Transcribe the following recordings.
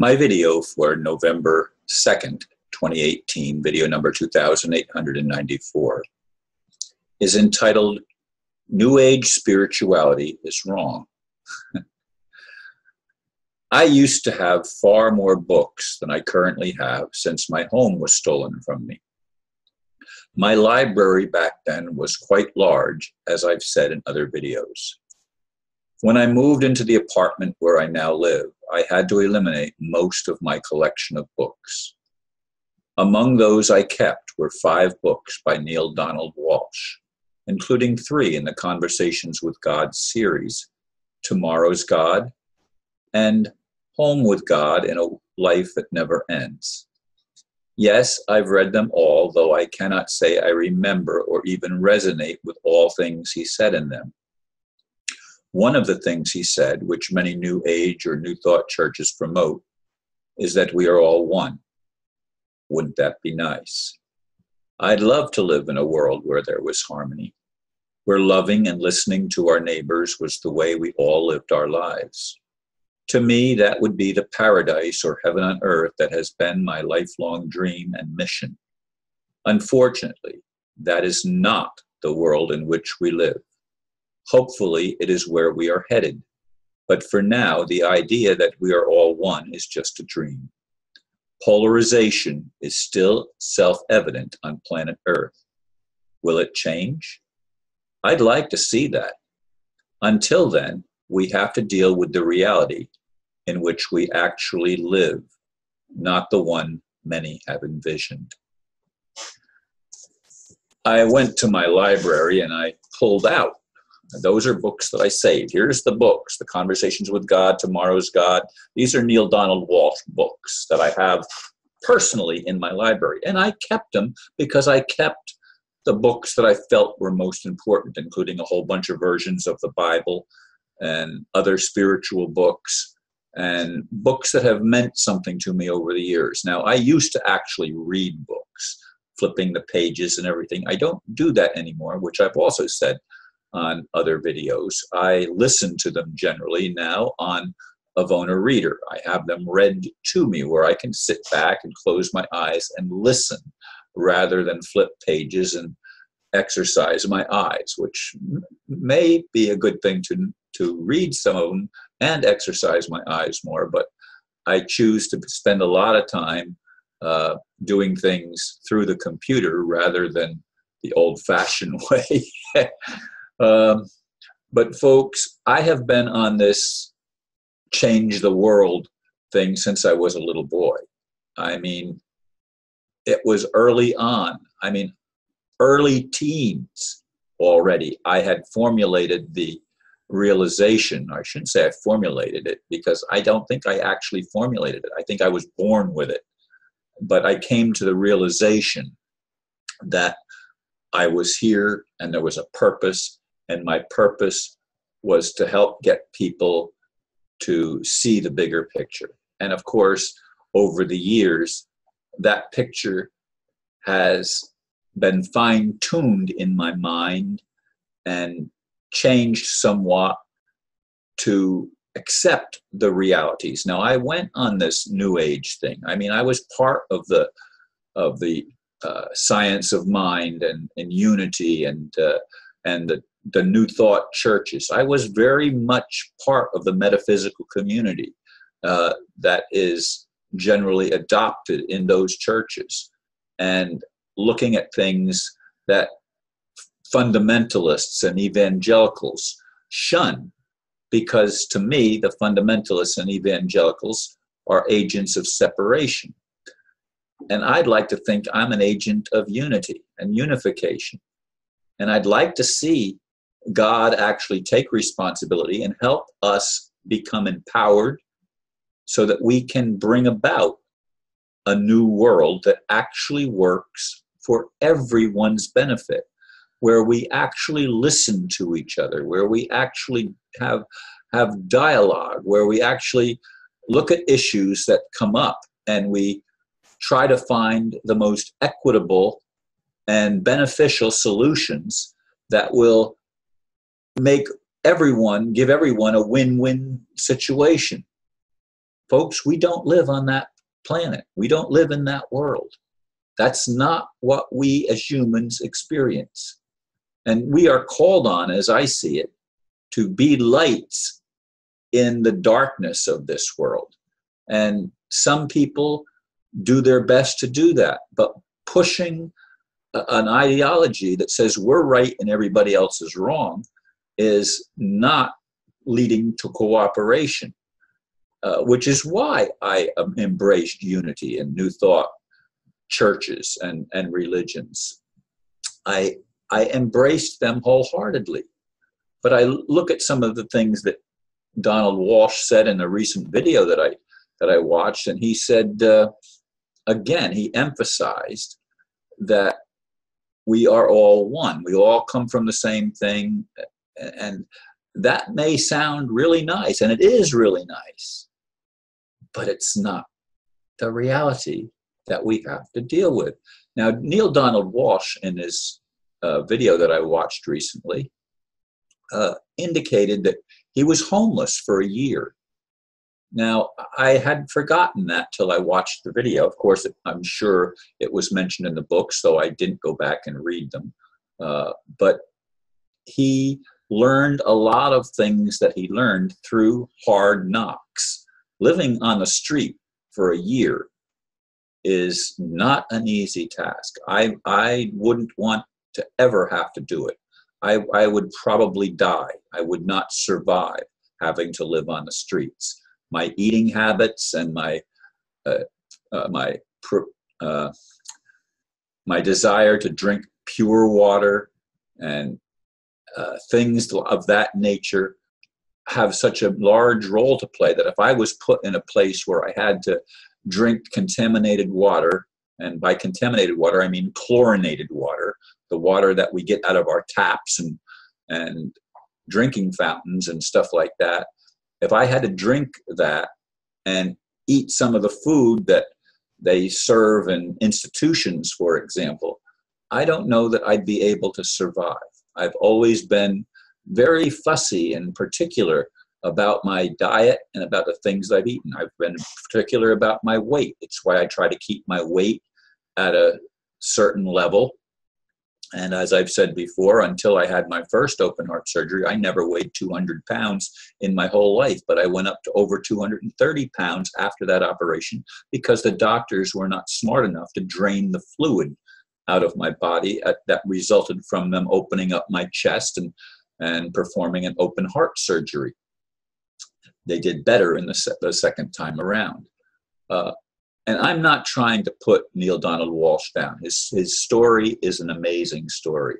My video for November 2nd, 2018, video number 2894, is entitled, New Age Spirituality is Wrong. I used to have far more books than I currently have since my home was stolen from me. My library back then was quite large, as I've said in other videos. When I moved into the apartment where I now live, I had to eliminate most of my collection of books. Among those I kept were 5 books by Neale Donald Walsch, including 3 in the Conversations with God series, Tomorrow's God and Home with God in a Life That Never Ends. Yes, I've read them all, though I cannot say I remember or even resonate with all things he said in them. One of the things he said, which many New Age or New Thought churches promote, is that we are all one. Wouldn't that be nice? I'd love to live in a world where there was harmony, where loving and listening to our neighbors was the way we all lived our lives. To me, that would be the paradise or heaven on earth that has been my lifelong dream and mission. Unfortunately, that is not the world in which we live. Hopefully, it is where we are headed. But for now, the idea that we are all one is just a dream. Polarization is still self-evident on planet Earth. Will it change? I'd like to see that. Until then, we have to deal with the reality in which we actually live, not the one many have envisioned. I went to my library and I pulled out. Those are books that I saved. Here's the books, The Conversations with God, Tomorrow's God. These are Neale Donald Walsch books that I have personally in my library. And I kept them because I kept the books that I felt were most important, including a whole bunch of versions of the Bible and other spiritual books and books that have meant something to me over the years. Now, I used to actually read books, flipping the pages and everything. I don't do that anymore, which I've also said on other videos. I listen to them generally now on Avona Reader. I have them read to me where I can sit back and close my eyes and listen rather than flip pages and exercise my eyes, which may be a good thing to read some of them and exercise my eyes more, but I choose to spend a lot of time doing things through the computer rather than the old-fashioned way. But folks, I have been on this change the world thing since I was a little boy. I mean, it was early on. I mean, early teens already. I had formulated the realization. I shouldn't say I formulated it because I don't think I actually formulated it. I think I was born with it. But I came to the realization that I was here and there was a purpose, and my purpose was to help get people to see the bigger picture. And of course, over the years, that picture has been fine-tuned in my mind and changed somewhat to accept the realities. Now, I went on this New Age thing. I mean, I was part of the science of mind and unity and the New Thought churches. I was very much part of the metaphysical community that is generally adopted in those churches, and looking at things that fundamentalists and evangelicals shun, because to me, the fundamentalists and evangelicals are agents of separation. And I'd like to think I'm an agent of unity and unification. And I'd like to see God actually take responsibility and help us become empowered so that we can bring about a new world that actually works for everyone's benefit, where we actually listen to each other, where we actually have dialogue, where we actually look at issues that come up and we try to find the most equitable and beneficial solutions that will give everyone a win-win situation. Folks, we don't live on that planet. We don't live in that world. That's not what we as humans experience. And we are called on, as I see it, to be lights in the darkness of this world. And some people do their best to do that, but pushing an ideology that says we're right and everybody else is wrong is not leading to cooperation, which is why I embraced unity and New Thought churches and religions. I embraced them wholeheartedly. But I look at some of the things that Donald Walsh said in a recent video that I watched, and he said, again, he emphasized that we are all one. We all come from the same thing. And that may sound really nice, and it is really nice, but it's not the reality that we have to deal with. Now, Neale Donald Walsh, in his video that I watched recently, indicated that he was homeless for a year. Now, I had forgotten that till I watched the video. Of course, I'm sure it was mentioned in the book, so I didn't go back and read them. But he learned a lot of things that he learned through hard knocks. Living on the street for a year is not an easy task. I wouldn't want to ever have to do it. I would probably die. I would not survive having to live on the streets. My eating habits and my desire to drink pure water and things of that nature have such a large role to play that if I was put in a place where I had to drink contaminated water, and by contaminated water I mean chlorinated water, the water that we get out of our taps and drinking fountains and stuff like that, if I had to drink that and eat some of the food that they serve in institutions, for example, I don't know that I'd be able to survive. I've always been very fussy and particular about my diet and about the things I've eaten. I've been particular about my weight. It's why I try to keep my weight at a certain level. And as I've said before, until I had my first open heart surgery, I never weighed 200 pounds in my whole life, but I went up to over 230 pounds after that operation because the doctors were not smart enough to drain the fluid out of my body that resulted from them opening up my chest and performing an open heart surgery. They did better in the second time around. And I'm not trying to put Neale Donald Walsh down. His story is an amazing story.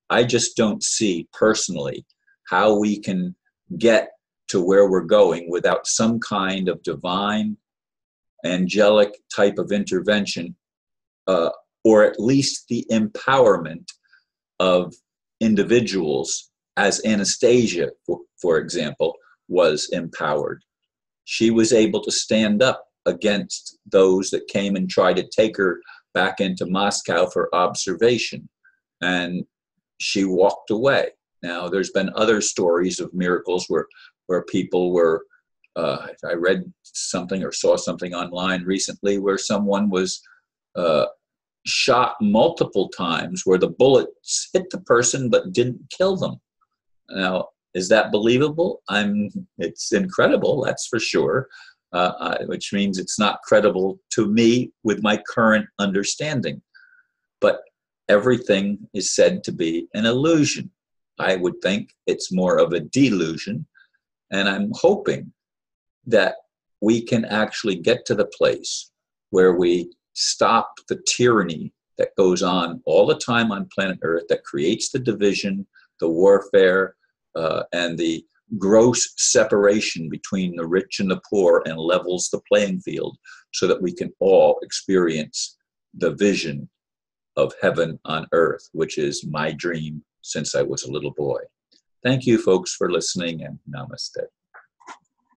I just don't see personally how we can get to where we're going without some kind of divine, angelic type of intervention, or at least the empowerment of individuals, as Anastasia, for example, was empowered. She was able to stand up against those that came and tried to take her back into Moscow for observation. And she walked away. Now, there's been other stories of miracles where people were, I read something or saw something online recently where someone was shot multiple times where the bullets hit the person but didn't kill them. Now, is that believable? It's incredible, that's for sure. Which means it's not credible to me with my current understanding. But everything is said to be an illusion. I would think it's more of a delusion. And I'm hoping that we can actually get to the place where we stop the tyranny that goes on all the time on planet Earth that creates the division, the warfare, and the gross separation between the rich and the poor and levels the playing field so that we can all experience the vision of heaven on earth, which is my dream since I was a little boy. Thank you, folks, for listening, and namaste.